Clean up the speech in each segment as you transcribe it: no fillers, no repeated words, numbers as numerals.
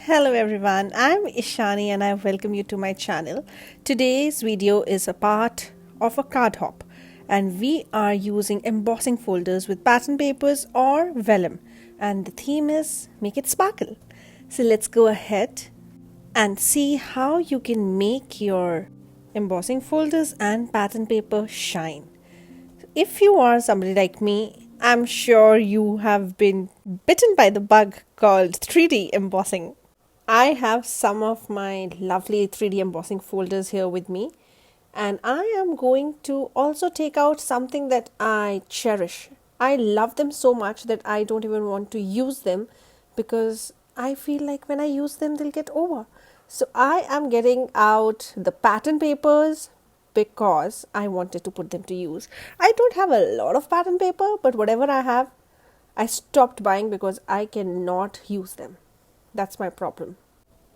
Hello everyone, I'm Ishani and I welcome you to my channel. Today's video is a part of a card hop and we are using embossing folders with pattern papers or vellum, and the theme is make it sparkle. So let's go ahead and see how you can make your embossing folders and pattern paper shine. If you are somebody like me, I'm sure you have been bitten by the bug called 3D embossing. I have some of my lovely 3D embossing folders here with me, and I am going to also take out something that I cherish. I love them so much that I don't even want to use them because I feel like when I use them, they'll get over. So I am getting out the pattern papers because I wanted to put them to use. I don't have a lot of pattern paper, but whatever I have, I stopped buying because I cannot use them. That's my problem.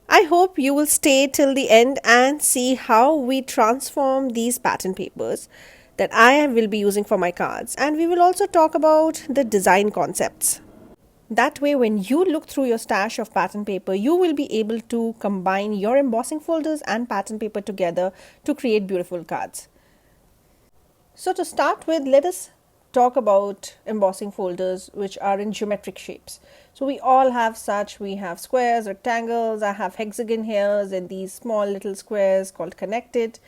I hope you will stay till the end and see how we transform these pattern papers that I will be using for my cards, and we will also talk about the design concepts. That way, when you look through your stash of pattern paper, you will be able to combine your embossing folders and pattern paper together to create beautiful cards. So to start with, let us talk about embossing folders which are in geometric shapes. So we all have such. We have squares, rectangles, I have hexagon here and these small little squares called connected.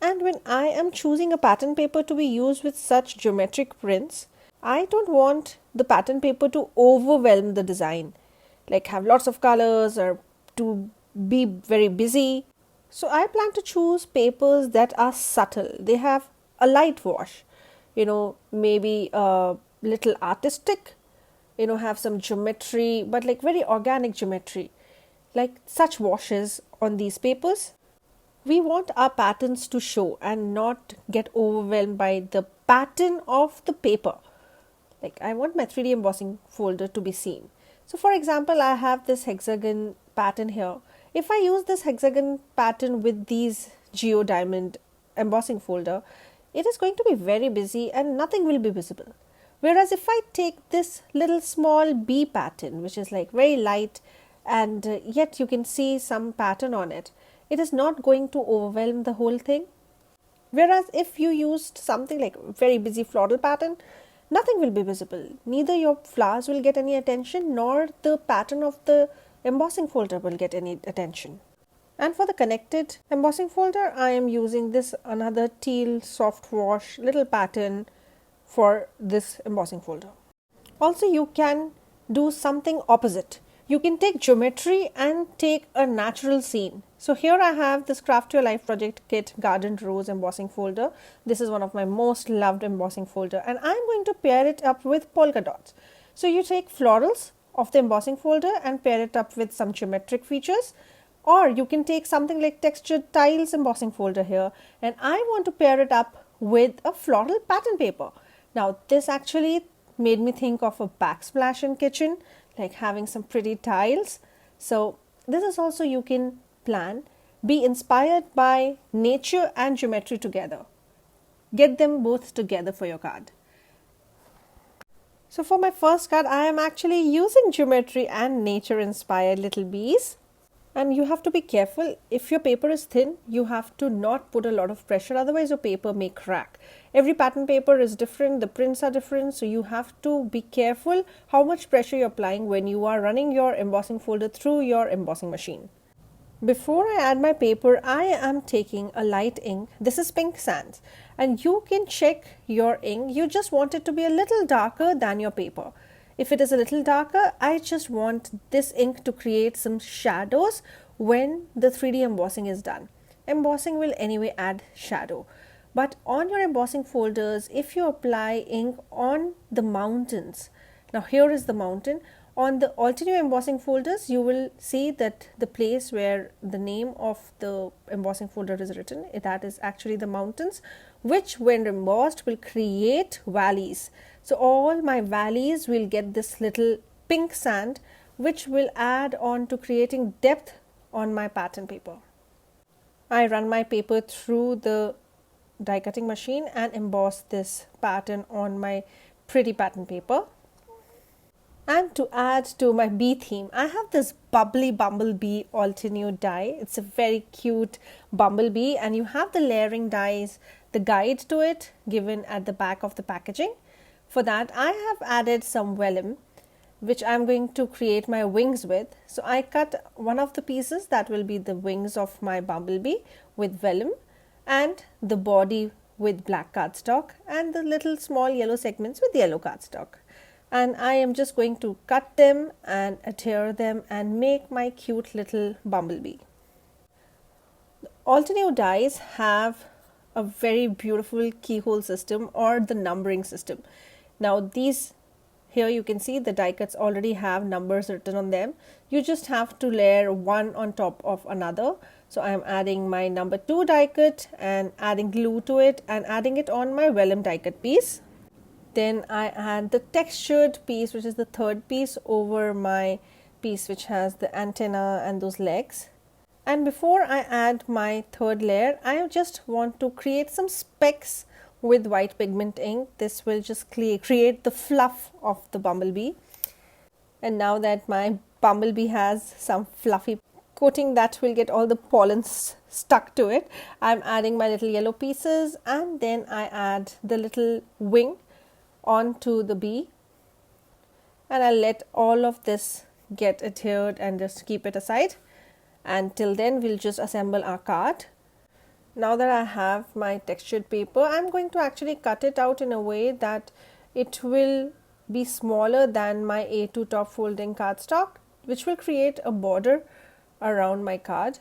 And when I am choosing a pattern paper to be used with such geometric prints, I don't want the pattern paper to overwhelm the design, like have lots of colors or to be very busy. So I plan to choose papers that are subtle. They have a light wash, maybe a little artistic, have some geometry, but like very organic geometry, like such washes on these papers. We want our patterns to show and not get overwhelmed by the pattern of the paper. Like I want my 3D embossing folder to be seen. So for example, I have this hexagon pattern here. If I use this hexagon pattern with these Geo Diamond embossing folder, it is going to be very busy and nothing will be visible. Whereas if I take this little small bee pattern, which is like very light and yet you can see some pattern on it, it is not going to overwhelm the whole thing. Whereas if you used something like very busy floral pattern, nothing will be visible. Neither your flowers will get any attention nor the pattern of the embossing folder will get any attention. And for the connected embossing folder, I am using this another teal soft wash little pattern for this embossing folder. Also, you can do something opposite. You can take geometry and take a natural scene. So here I have this Craft Your Life Project Kit Garden Rose embossing folder. This is one of my most loved embossing folder, and I'm going to pair it up with polka dots. So you take florals of the embossing folder and pair it up with some geometric features. Or you can take something like textured tiles embossing folder here, and I want to pair it up with a floral pattern paper. Now this actually made me think of a backsplash in kitchen, like having some pretty tiles. So this is also you can plan, be inspired by nature and geometry together. Get them both together for your card. So for my first card, I am actually using geometry and nature inspired little bees. And you have to be careful. If your paper is thin, you have to not put a lot of pressure, otherwise your paper may crack. Every pattern paper is different, the prints are different, so you have to be careful how much pressure you're applying when you are running your embossing folder through your embossing machine. Before I add my paper, I am taking a light ink. This is pink sands, and you can check your ink. You just want it to be a little darker than your paper. If it is a little darker, I just want this ink to create some shadows when the 3D embossing is done. Embossing will anyway add shadow. But on your embossing folders, if you apply ink on the mountains, now here is the mountain. On the Altenew embossing folders, you will see that the place where the name of the embossing folder is written, that is actually the mountains, which when embossed will create valleys. So all my valleys will get this little pink sand, which will add on to creating depth on my pattern paper. I run my paper through the die cutting machine and emboss this pattern on my pretty pattern paper. And to add to my bee theme, I have this Bubbly Bumble Bee Altenew die. It's a very cute bumblebee, and you have the layering dies, the guide to it given at the back of the packaging. For that, I have added some vellum, which I'm going to create my wings with. So I cut one of the pieces that will be the wings of my bumblebee with vellum, and the body with black cardstock, and the little small yellow segments with yellow cardstock. And I am just going to cut them and adhere them and make my cute little bumblebee. Altenew dies have a very beautiful keyhole system or the numbering system. Now these here you can see the die cuts already have numbers written on them. You just have to layer one on top of another. So I am adding my number 2 die cut and adding glue to it and adding it on my vellum die cut piece. Then I add the textured piece, which is the third piece, over my piece which has the antenna and those legs. And before I add my third layer, I just want to create some specks with white pigment ink. This will just create the fluff of the bumblebee. And now that my bumblebee has some fluffy coating that will get all the pollens stuck to it, I'm adding my little yellow pieces, and then I add the little wing onto the bee, and I'll let all of this get adhered and just keep it aside. And till then we'll just assemble our card. Now that I have my textured paper, I'm going to actually cut it out in a way that it will be smaller than my A2 top folding cardstock, which will create a border around my card.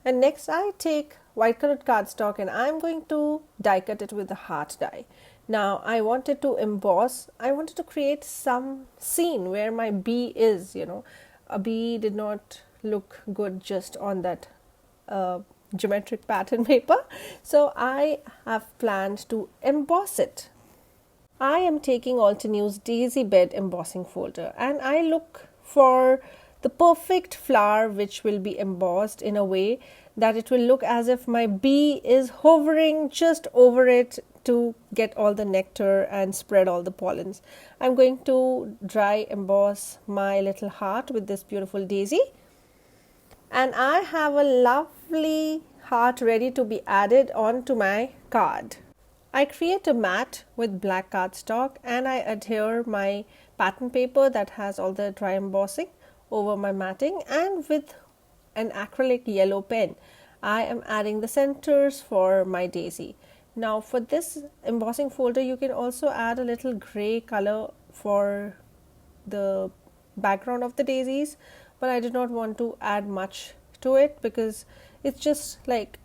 And next I take white colored cardstock and I'm going to die cut it with the heart die. Now I wanted to emboss, I wanted to create some scene where my bee is, a bee did not look good just on that geometric pattern paper. So I have planned to emboss it. I am taking Altenew's Daisy Bed embossing folder, and I look for the perfect flower which will be embossed in a way that it will look as if my bee is hovering just over it to get all the nectar and spread all the pollens. I'm going to dry emboss my little heart with this beautiful daisy, and I have a lovely heart ready to be added onto my card. I create a mat with black cardstock and I adhere my pattern paper that has all the dry embossing over my matting, and with an acrylic yellow pen I am adding the centers for my daisy. Now for this embossing folder you can also add a little gray color for the background of the daisies, but I did not want to add much to it because it's just like,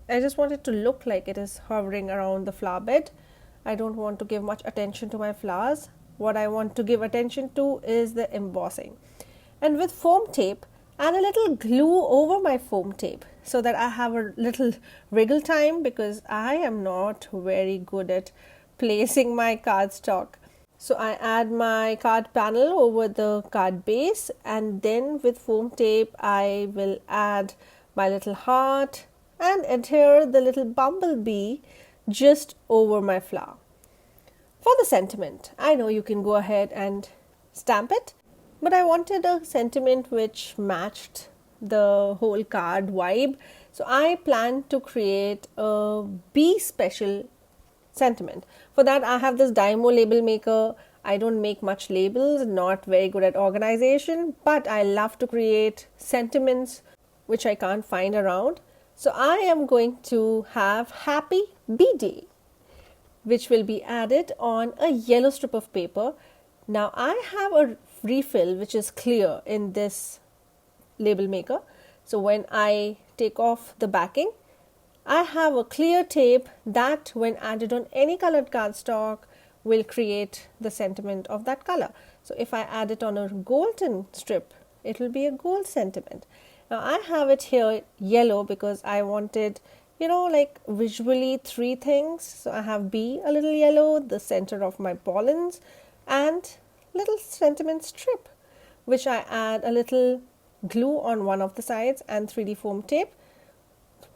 I just want it to look like it is hovering around the flower bed. I don't want to give much attention to my flowers. What I want to give attention to is the embossing. And with foam tape, add a little glue over my foam tape so that I have a little wriggle time, because I am not very good at placing my cardstock. So I add my card panel over the card base, and then with foam tape I will add my little heart and adhere the little bumblebee just over my flower. For the sentiment, I know you can go ahead and stamp it, but I wanted a sentiment which matched the whole card vibe. So I plan to create a bee special sentiment. For that I have this Dymo label maker. I don't make much labels, not very good at organization, but I love to create sentiments which I can't find around. So I am going to have Happy Bee Day, which will be added on a yellow strip of paper. Now I have a refill which is clear in this label maker. So when I take off the backing, I have a clear tape that when added on any colored cardstock will create the sentiment of that color. So if I add it on a golden strip, it will be a gold sentiment. Now I have it here yellow because I wanted, like visually 3 things. So I have bee a little yellow, the center of my pollens, and little sentiment strip, which I add a little glue on one of the sides and 3D foam tape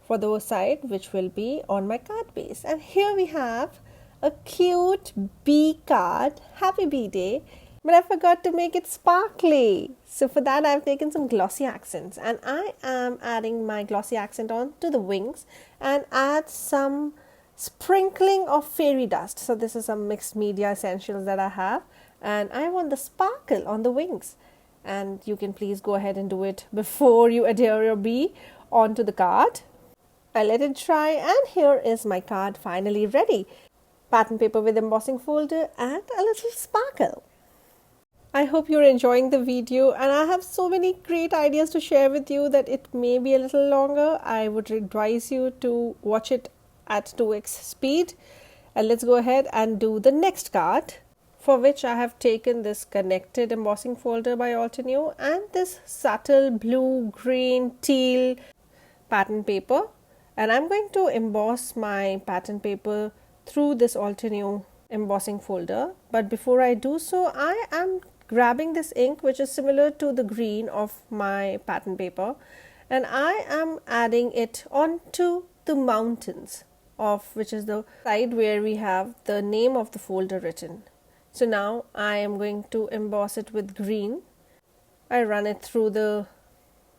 for the side, which will be on my card base. And here we have a cute bee card, Happy Bee Day, but I forgot to make it sparkly. So for that I've taken some glossy accents, and I am adding my glossy accent onto the wings and add some sprinkling of fairy dust. So this is some mixed media essentials that I have, and I want the sparkle on the wings. And you can please go ahead and do it before you adhere your bee onto the card. I let it dry, and here is my card finally ready. Pattern paper with embossing folder and a little sparkle. I hope you're enjoying the video, and I have so many great ideas to share with you that it may be a little longer. I would advise you to watch it at 2x speed. And let's go ahead and do the next card, for which I have taken this connected embossing folder by Altenew and this subtle blue, green, teal pattern paper. And I'm going to emboss my pattern paper through this Altenew embossing folder. But before I do so, I am grabbing this ink which is similar to the green of my pattern paper, and I am adding it onto the mountains, of which is the side where we have the name of the folder written. So now I am going to emboss it with green. I run it through the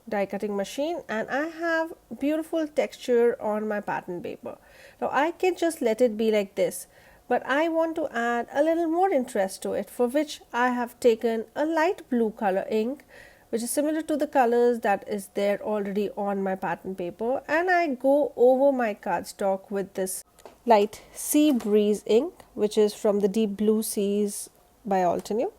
die cutting machine, and I have beautiful texture on my pattern paper. Now I can just let it be like this, but I want to add a little more interest to it, for which I have taken a light blue color ink which is similar to the colors that is there already on my pattern paper, and I go over my cardstock with this light sea breeze ink which is from the deep blue seas by Altenew.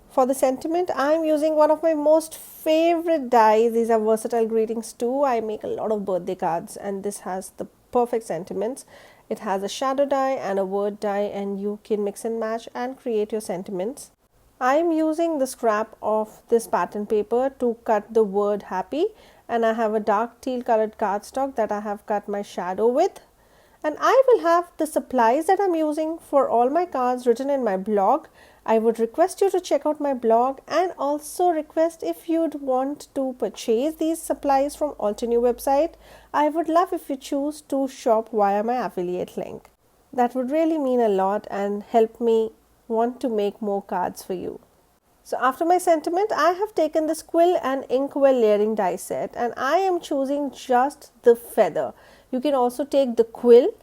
For the sentiment, I am using one of my most favorite dies. These are versatile greetings too. I make a lot of birthday cards, and this has the perfect sentiments. It has a shadow die and a word die, and you can mix and match and create your sentiments. I am using the scrap of this pattern paper to cut the word happy, and I have a dark teal colored cardstock that I have cut my shadow with. And I will have the supplies that I'm using for all my cards written in my blog. I would request you to check out my blog, and also request if you'd want to purchase these supplies from Altenew website. I would love if you choose to shop via my affiliate link. That would really mean a lot and help me want to make more cards for you. So after my sentiment, I have taken this Quill and Inkwell layering die set, and I am choosing just the feather. You can also take the quill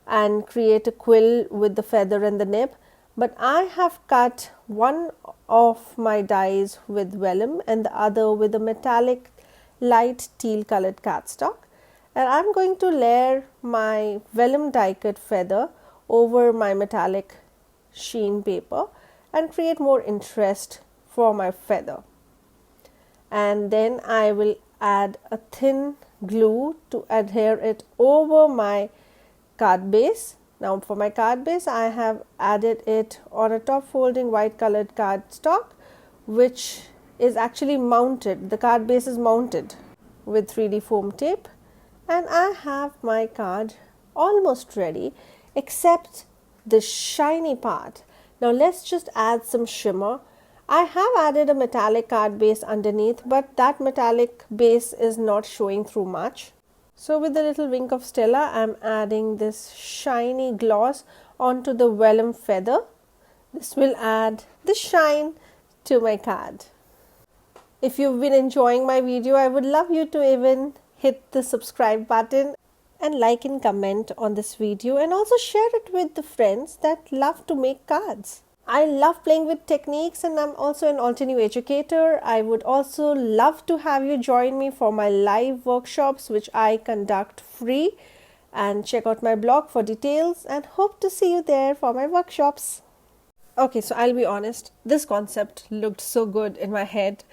and create a quill with the feather and the nib, but I have cut one of my dies with vellum and the other with a metallic light teal colored cardstock, and I'm going to layer my vellum die cut feather over my metallic sheen paper and create more interest for my feather. And then I will add a thin glue to adhere it over my card base. Now for my card base, I have added it on a top folding white colored cardstock, which is actually mounted. The card base is mounted with 3D foam tape, and I have my card almost ready except the shiny part. Now let's just add some shimmer. I have added a metallic card base underneath, but that metallic base is not showing through much. So with a little wink of Stella, I am adding this shiny gloss onto the vellum feather. This will add the shine to my card. If you've been enjoying my video, I would love you to even hit the subscribe button and like and comment on this video, and also share it with the friends that love to make cards. I love playing with techniques, and I'm also an Altenew educator. I would also love to have you join me for my live workshops which I conduct free, and check out my blog for details, and hope to see you there for my workshops. Okay, so I'll be honest, this concept looked so good in my head.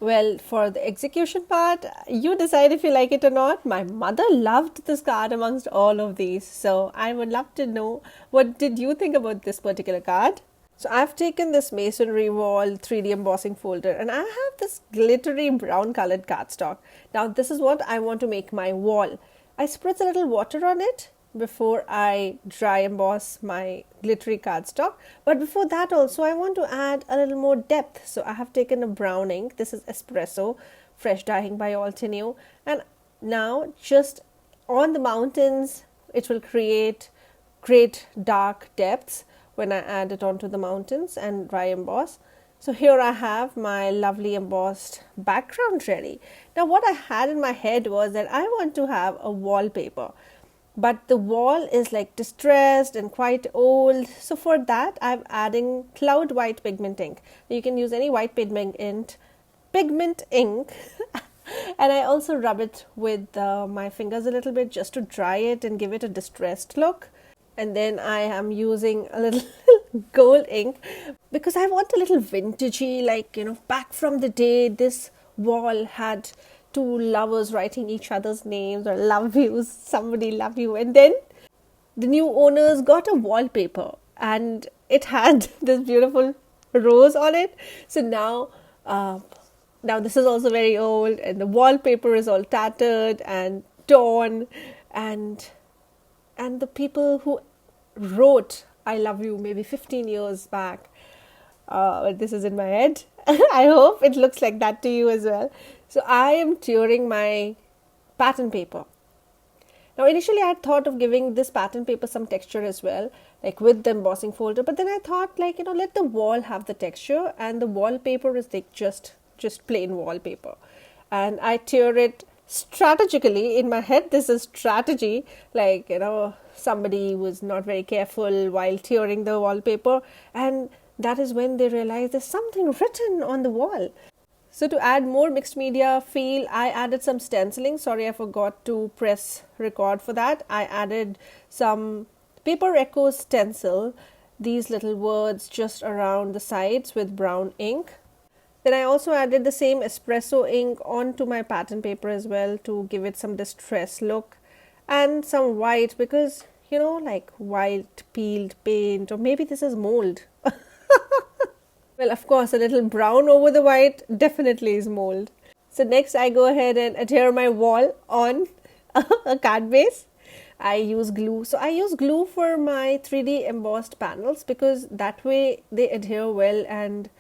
Well, for the execution part, you decide if you like it or not. My mother loved this card amongst all of these, so I would love to know, what did you think about this particular card? So I've taken this Masonary wall 3D embossing folder, and I have this glittery brown colored cardstock. Now this is what I want to make my wall. I spritz a little water on it before I dry emboss my glittery cardstock. But before that also, I want to add a little more depth. So I have taken a brown ink. This is Espresso, fresh dyeing by Altenew. And now just on the mountains, it will create great dark depths when I add it onto the mountains and dry emboss. So here I have my lovely embossed background ready. Now what I had in my head was that I want to have a wallpaper, but the wall is like distressed and quite old. So for that I'm adding cloud white pigment ink. You can use any white pigment ink and I also rub it with my fingers a little bit just to dry it and give it a distressed look. And then I am using a little gold ink because I want a little vintagey, like, back from the day this wall had two lovers writing each other's names or love yous, somebody love you. And then the new owners got a wallpaper and it had this beautiful rose on it. So now this is also very old and the wallpaper is all tattered and torn, and the people who wrote I love you maybe 15 years back, this is in my head. I hope it looks like that to you as well. So I am tearing my pattern paper. Now initially I had thought of giving this pattern paper some texture as well, like with the embossing folder, but then I thought, like, let the wall have the texture and the wallpaper is like just plain wallpaper. And I tear it strategically. In my head this is strategy, like, somebody was not very careful while tearing the wallpaper, and that is when they realized there's something written on the wall. So to add more mixed media feel, I added some stenciling. Sorry, I forgot to press record for that. I added some Paper Echoes stencil, these little words just around the sides with brown ink. Then I also added the same espresso ink onto my pattern paper as well to give it some distress look, and some white because, like white peeled paint, or maybe this is mold. Well, of course, a little brown over the white definitely is mold. So next I go ahead and adhere my wall on a card base. I use glue. So I use glue for my 3D embossed panels because that way they adhere well, and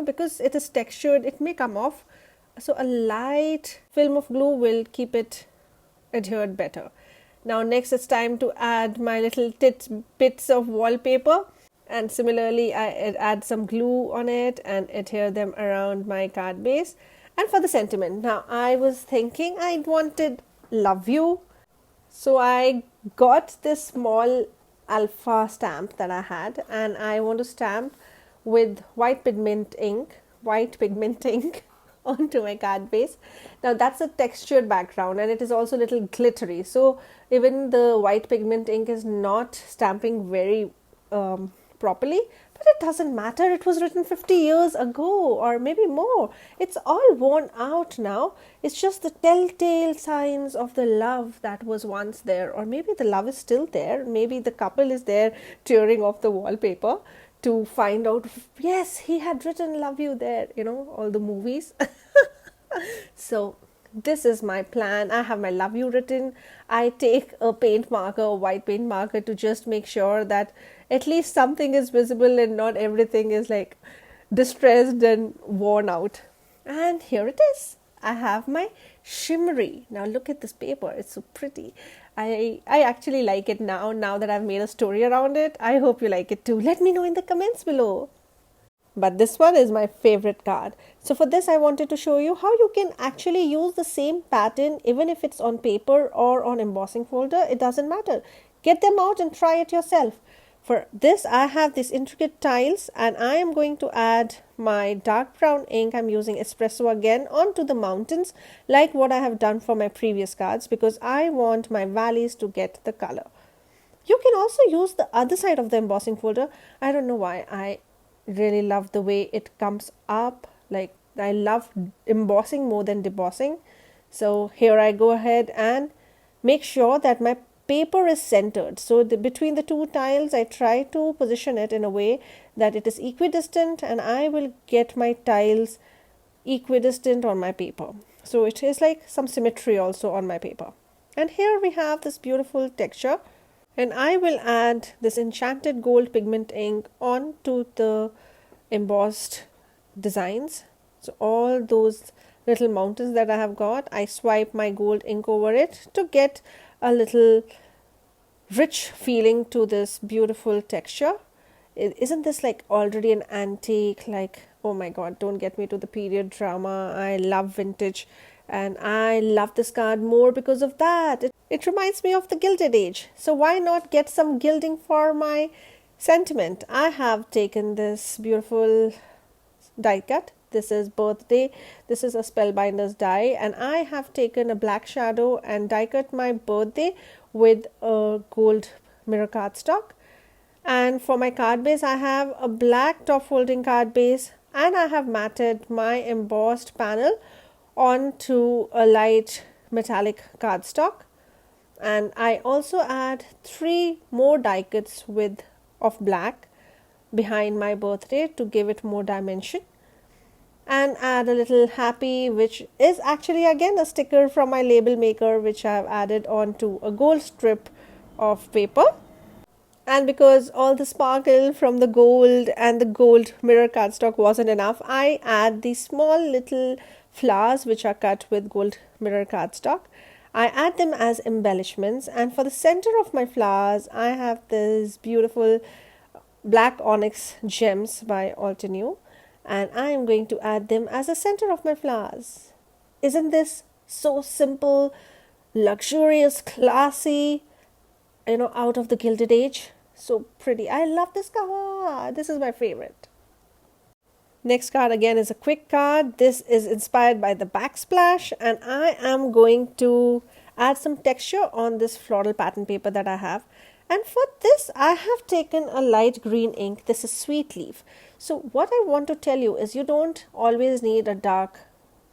because it is textured, it may come off. So a light film of glue will keep it adhered better. Now next it's time to add my little bits of wallpaper. And similarly, I add some glue on it and adhere them around my card base. And for the sentiment, now I was thinking I wanted love you. So I got this small alpha stamp that I had, and I want to stamp with white pigment ink onto my card base. Now that's a textured background and it is also a little glittery. So even the white pigment ink is not stamping very properly, but it doesn't matter. It was written 50 years ago or maybe more. It's all worn out now. It's just the telltale signs of the love that was once there, or maybe the love is still there. Maybe the couple is there tearing off the wallpaper to find out, yes, he had written love you there, all the movies. So this is my plan. I have my love you written. I take a paint marker, a white paint marker, to just make sure that at least something is visible and not everything is like distressed and worn out. And here it is. I have my shimmery. Now look at this paper. It's so pretty. I actually like it now that I've made a story around it. I hope you like it too. Let me know in the comments below. But this one is my favorite card. So for this, I wanted to show you how you can actually use the same pattern even if it's on paper or on embossing folder. It doesn't matter. Get them out and try it yourself. For this, I have these intricate tiles and I am going to add my dark brown ink. I'm using espresso again onto the mountains like what I have done for my previous cards because I want my valleys to get the color. You can also use the other side of the embossing folder. I don't know why. I really love the way it comes up. Like, I love embossing more than debossing. So here I go ahead and make sure that my paper is centered. So between the two tiles, I try to position it in a way that it is equidistant, and I will get my tiles equidistant on my paper. So it is like some symmetry also on my paper. And here we have this beautiful texture. And I will add this Enchanted gold pigment ink onto the embossed designs. So all those little mountains that I have got, I swipe my gold ink over it to get a little rich feeling to this beautiful texture. Isn't this like already an antique? Like, oh my god, don't get me to the period drama. I love vintage, and I love this card more because of that. It reminds me of the Gilded Age. So why not get some gilding for my sentiment? I have taken this beautiful die cut. This is Birthday. This is a Spellbinders die, and I have taken a black shadow and die cut my Birthday with a gold mirror cardstock. And for my card base, I have a black top folding card base, and I have matted my embossed panel onto a light metallic cardstock. And I also add 3 more die cuts of black behind my Birthday to give it more dimension, and add a little happy, which is actually again a sticker from my label maker, which I have added onto a gold strip of paper. And because all the sparkle from the gold and the gold mirror cardstock wasn't enough, I add these small little flowers which are cut with gold mirror cardstock. I add them as embellishments, and for the center of my flowers I have this beautiful Black Onyx Gems by Altenew, and I am going to add them as the center of my flowers. Isn't this so simple, luxurious, classy, out of the Gilded Age? So pretty. I love this card. This is my favorite. Next card again is a quick card. This is inspired by the Blacksplash, and I am going to add some texture on this floral pattern paper that I have. And for this, I have taken a light green ink. This is Sweet Leaf. So what I want to tell you is you don't always need a dark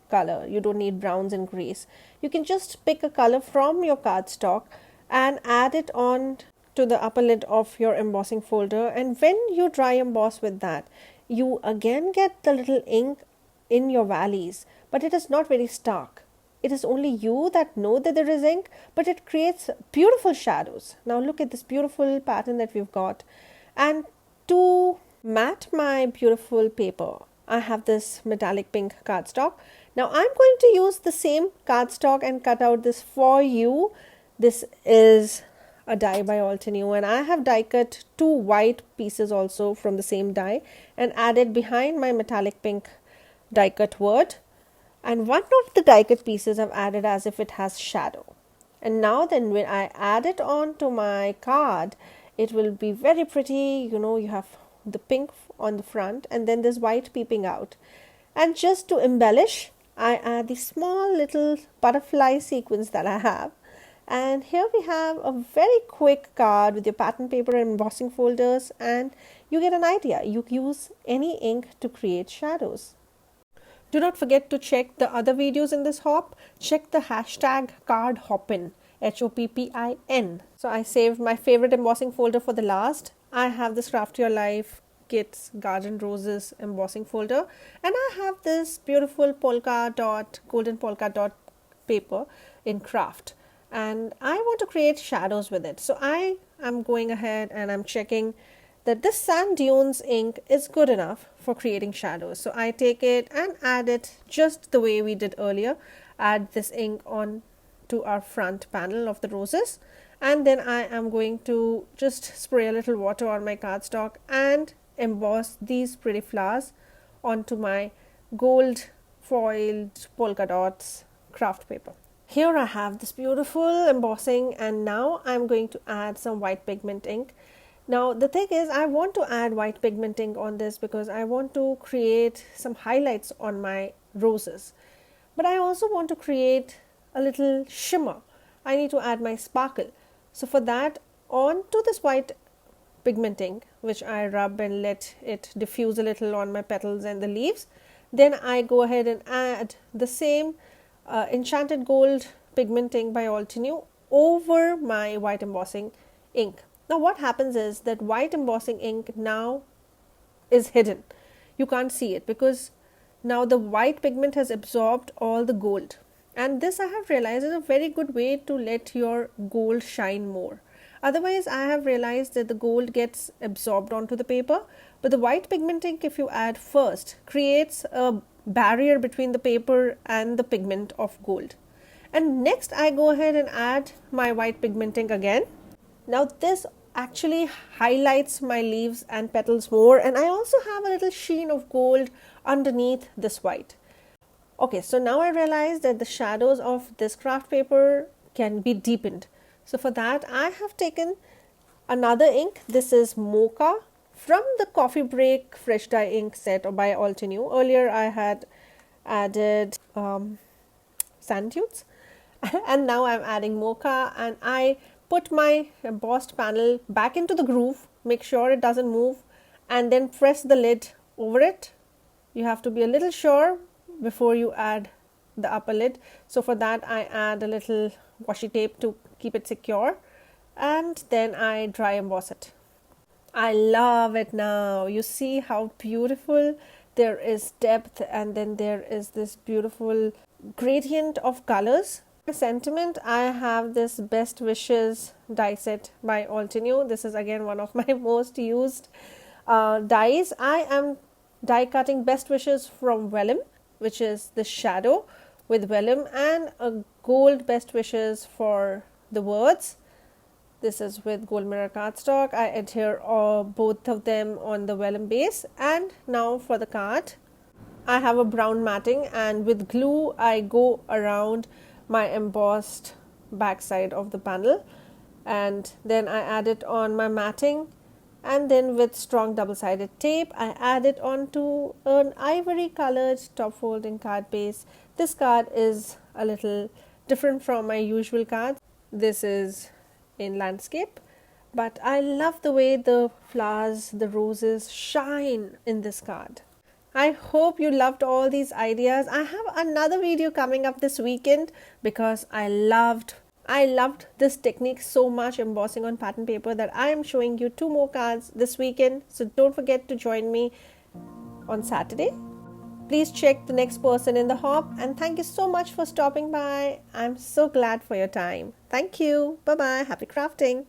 color. You don't need browns and grays. You can just pick a color from your cardstock and add it on to the upper lid of your embossing folder, and when you dry emboss with that, you again get the little ink in your valleys, but it is not very stark. It is only you that know that there is ink, but it creates beautiful shadows. Now look at this beautiful pattern that we've got. And to matte my beautiful paper, I have this metallic pink cardstock. Now I'm going to use the same cardstock and cut out this For You. This is a die by Altenew, and I have die cut 2 white pieces also from the same die and added behind my metallic pink die cut word, and one of the die cut pieces I've added as if it has shadow. And now then when I add it on to my card, it will be very pretty. You have the pink on the front and then this white peeping out. And just to embellish, I add the small little butterfly sequence that I have. And here we have a very quick card with your pattern paper and embossing folders, and you get an idea. You use any ink to create shadows. Do not forget to check the other videos in this hop. Check the hashtag cardhoppin, HOPPIN. So I saved my favorite embossing folder for the last. I have this Craft Your Life Kits Garden Roses embossing folder, and I have this beautiful golden polka dot paper in craft. And I want to create shadows with it. So I am going ahead and I'm checking that this Sand Dunes ink is good enough for creating shadows. So I take it and add it just the way we did earlier. Add this ink on to our front panel of the roses. And then I am going to just spray a little water on my cardstock and emboss these pretty flowers onto my gold foiled polka dots craft paper. Here I have this beautiful embossing, and now I'm going to add some white pigment ink. Now the thing is, I want to add white pigment ink on this because I want to create some highlights on my roses. But I also want to create a little shimmer. I need to add my sparkle. So for that, onto this white pigment ink, which I rub and let it diffuse a little on my petals and the leaves, then I go ahead and add the same Enchanted Gold pigment ink by Altenew over my white embossing ink. Now what happens is that white embossing ink now is hidden. You can't see it because now the white pigment has absorbed all the gold. And this I have realized is a very good way to let your gold shine more. Otherwise, I have realized that the gold gets absorbed onto the paper, but the white pigment ink, if you add first, creates a barrier between the paper and the pigment of gold. And next I go ahead and add my white pigment ink again. Now this actually highlights my leaves and petals more, and I also have a little sheen of gold underneath this white. Okay, so now I realize that the shadows of this craft paper can be deepened. So for that I have taken another ink. This is Mocha from the Coffee Break Fresh Dye ink set by Altenew. Earlier I had added sand dunes and now I'm adding Mocha, and I put my embossed panel back into the groove, make sure it doesn't move, and then press the lid over it. You have to be a little sure before you add the upper lid. So for that I add a little washi tape to keep it secure, and then I dry emboss it. I love it now. You see how beautiful there is depth, and then there is this beautiful gradient of colors. Sentiment, I have this Best Wishes die set by Altenew. This is again one of my most used dies. I am die cutting Best Wishes from Vellum, which is the shadow with Vellum, and a gold Best Wishes for the words. This is with gold mirror cardstock. I adhere both of them on the Vellum base. And now for the card, I have a brown matting, and with glue I go around my embossed backside of the panel, and then I add it on my matting, and then with strong double-sided tape I add it onto an ivory colored top folding card base. This card is a little different from my usual cards. This is in landscape, but I love the way the flowers, the roses shine in this card. I hope you loved all these ideas. I have another video coming up this weekend because I loved this technique so much, embossing on pattern paper, that I am showing you 2 more cards this weekend. So don't forget to join me on Saturday. Please check the next person in the hop, and thank you so much for stopping by. I'm so glad for your time. Thank you. Bye bye. Happy crafting.